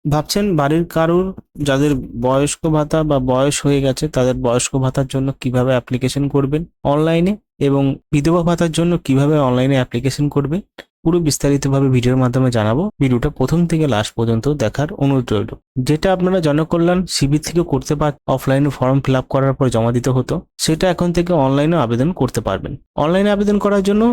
ভাবছেন বাড়ির কারোর যাদের বয়স্ক ভাতা বা বয়স হয়ে গেছে তাদের বয়স্ক ভাতার জন্য কিভাবে অ্যাপ্লিকেশন করবেন অনলাইনে, এবং বিধবা ভাতার জন্য কিভাবে অনলাইনে অ্যাপ্লিকেশন করবেন, পুরো বিস্তারিতভাবে ভিডিওর মাধ্যমে জানাবো। ভিডিওটা প্রথম থেকে লাস্ট পর্যন্ত দেখার অনুরোধ রইল। যেটা আপনারা জনকল্যাণ শিবির থেকে করতে অফলাইনে ফর্ম ফিল আপ করার পর জমা দিতে হতো, সেটা এখন থেকে অনলাইনে আবেদন করতে পারবেন। অনলাইনে আবেদন করার জন্য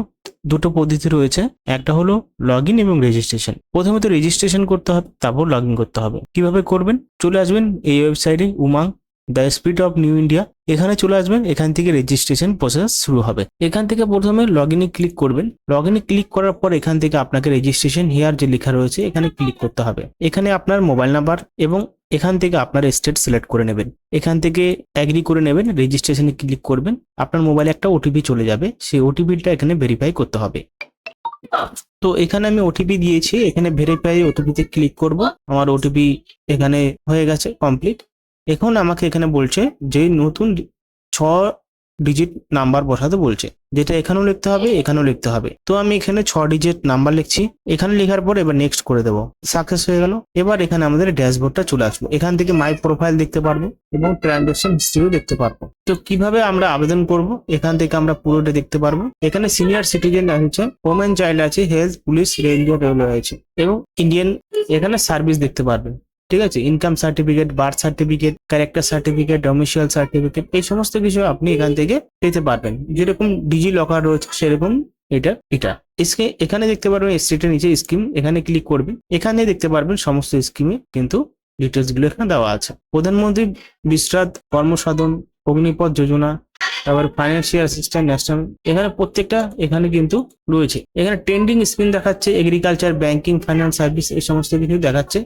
দুটো পদ্ধতি রয়েছে। একটা হলো লগ ইন এবং রেজিস্ট্রেশন। প্রথমে তো রেজিস্ট্রেশন করতে হবে, তারপর লগ ইন করতে হবে। কিভাবে করবেন? চলে আসবেন এই ওয়েবসাইটে, Umang the spirit of new India. এখানে চলে আসবেন, এখান থেকে রেজিস্ট্রেশন প্রসেস শুরু হবে। এখান থেকে প্রথমে লগ ইনে ক্লিক করবেন। লগ ইনে ক্লিক করার পর এখান থেকে আপনাকে রেজিস্ট্রেশন হিয়ার যে লেখা রয়েছে এখানে ক্লিক করতে হবে। এখানে আপনার মোবাইল নাম্বার এবং এখান থেকে আপনার স্টেট সিলেক্ট করে নেবেন। এখান থেকে অ্যাগ্রি করে নেবেন, রেজিস্ট্রেশনে ক্লিক করবেন। আপনার মোবাইলে একটা ওটিপি চলে যাবে, সেই ওটিপিটা এখানে ভেরিফাই করতে হবে। তো এখানে আমি ওটিপি দিয়েছি, এখানে ভেরিফাই ওটিপিতে ক্লিক করব। আমার ওটিপি এখানে হয়ে গেছে কমপ্লিট। এখন আমাকে এখানে বলছে যে নতুন 6 ডিজিট নাম্বার বসাতে বলছে, যেটা এখানেও লিখতে হবে এখানেও লিখতে হবে। তো আমি এখানে 6 ডিজিট নাম্বার লিখছি। এখানে লেখার পর এবার নেক্সট করে দেবো। সাকসেস হয়ে গেল। এবার এখানে আমাদের ড্যাশবোর্ডটা চলে আসলো। এখান থেকে মাই প্রোফাইল দেখতে পারবো এবং ট্রানজাকশন হিস্ট্রিও দেখতে পারবো। তো কিভাবে আমরা আবেদন করব, এখান থেকে আমরা পুরোটা দেখতে পারবো। এখানে সিনিয়র সিটিজেন আছে, ওমেন চাইল্ড আছে, হেলথ, পুলিশ, রেঞ্জার রেলওয়ে আছে এবং ইন্ডিয়ান এখানে সার্ভিস দেখতে পারবেন। ঠিক আছে, income certificate, birth certificate, character certificate, domicile certificate, এই সমস্ত কিছু আপনি এখান থেকে পেতে পারবেন। যেরকম ডিজি লকার রয়েছে সেরকম এটা এখানে দেখতে পারবেন। স্টেটের নিচে স্কিম, এখানে ক্লিক করবেন। এখানে দেখতে পারবেন সমস্ত স্কিমে কিন্তু ডিটেলস গুলো এখানে দেওয়া আছে। প্রধানমন্ত্রী বিশ্রাদ কর্মসাধন, অগ্নিপথ যোজনা, তারপর ফাইন্যান্সিয়াল অ্যাসিস্ট্যান্ট ন্যাশনাল, এখানে প্রত্যেকটা এখানে কিন্তু রয়েছে। এখানে ট্রেন্ডিং স্কিম দেখাচ্ছে, এগ্রিকালচার, ব্যাংকিং, ফাইন্যান্স সার্ভিস, এই সমস্ত কিছু দেখাচ্ছে।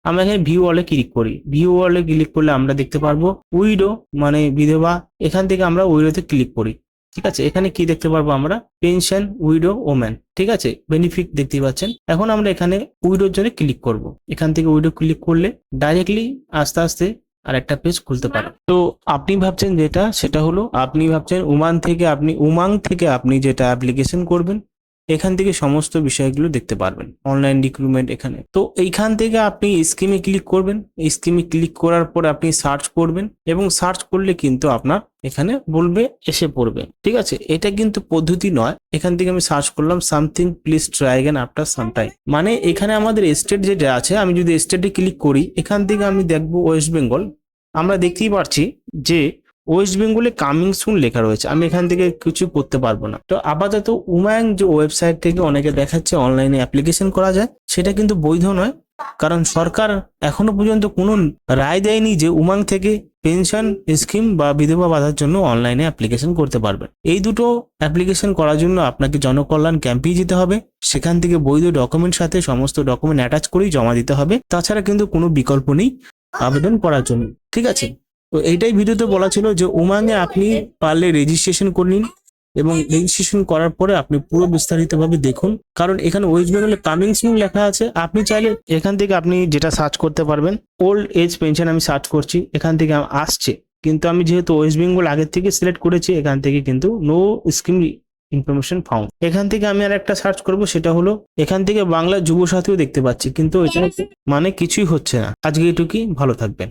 আমরা এখানে ভিউ অলে ক্লিক করি। ভিউ অলে ক্লিক করলে আমরা দেখতে পারবো উইডো মানে বিধবা। এখান থেকে আমরা উইডোতে ক্লিক করি। ঠিক আছে, এখানে কি দেখতে পারবো আমরা? Pension, widow, woman. ঠিক আছে, বেনিফিট দেখতে পাচ্ছেন। এখন আমরা এখানে উইডোর জন্য ক্লিক করব। এখান থেকে উইডো ক্লিক করলে ডাইরেক্টলি আস্তে আস্তে আর একটা পেজ খুলতে পারে। তো আপনি ভাবছেন যেটা, সেটা হলো আপনি ভাবছেন উমাং থেকে আপনি যেটা অ্যাপ্লিকেশন করবেন, এখান থেকে সমস্ত বিষয়গুলো দেখতে পারবেন। অনলাইন রিক্রুটমেন্ট এখানে। তো এইখান থেকে আপনি স্কিমে ক্লিক করবেন। স্কিমে ক্লিক করার পর আপনি সার্চ করবেন এবং সার্চ করলে কিন্তু আপনার এখানে বলবে এসে পড়বে। ঠিক আছে, এটা কিন্তু পদ্ধতি নয়। এখান থেকে আমি সার্চ করলাম something, please try again after some time. মানে এখানে আমাদের স্টেট যেটা আছে, আমি যদি স্টেটে ক্লিক করি, এখান থেকে আমি দেখবো ওয়েস্ট বেঙ্গল। আমরা দেখতেই পাচ্ছি যে ওয়েস্ট বেঙ্গলে কামিং সুন লেখা রয়েছে। আমি এখান থেকে কিছু করতে পারবো না। তো আপাতত উমাং যে ওয়েবসাইট থেকে অনেকে দেখাচ্ছে অনলাইনে অ্যাপ্লিকেশন করা যায়, সেটা কিন্তু বৈধ নয়। কারণ সরকার এখনো পর্যন্ত কোনো রায় দেয়নি যে উমাং থেকে পেনশন স্কিম বা বিধবা ভাতার জন্য অনলাইনে অ্যাপ্লিকেশন করতে পারবেন। এই দুটো অ্যাপ্লিকেশন করার জন্য আপনাকে জনকল্যাণ ক্যাম্পে যেতে হবে। সেখান থেকে বৈধ ডকুমেন্ট সাথে সমস্ত ডকুমেন্ট অ্যাটাচ করেই জমা দিতে হবে। তাছাড়া কিন্তু কোনো বিকল্প নেই আবেদন করার জন্য। ঠিক আছে, তো এইটাই ভিডিওতে বলা ছিল যে উমাংয়ে আপনি পারলে রেজিস্ট্রেশন করে নিন এবং রেজিস্ট্রেশন করার পরে আপনি পুরো বিস্তারিতভাবে দেখুন। কারণ এখানে ওয়েস্ট বেঙ্গলে কামিং সুন লেখা আছে। আপনি চাইলে এখান থেকে আপনি যেটা সার্চ করতে পারবেন। ওল্ড এজ পেনশন আমি সার্চ করছি, এখান থেকে আসছে। কিন্তু আমি যেহেতু ওয়েস্ট বেঙ্গল আগের থেকে সিলেক্ট করেছি, এখান থেকে কিন্তু নো স্কিম ইনফরমেশন ফাউন্ড। এখান থেকে আমি আর একটা সার্চ করব, সেটা হলো এখান থেকে বাংলা যুব সাথীও দেখতে পাচ্ছি, কিন্তু এটা মানে কিছুই হচ্ছে না। আজকে এটুকুই, ভালো থাকবেন।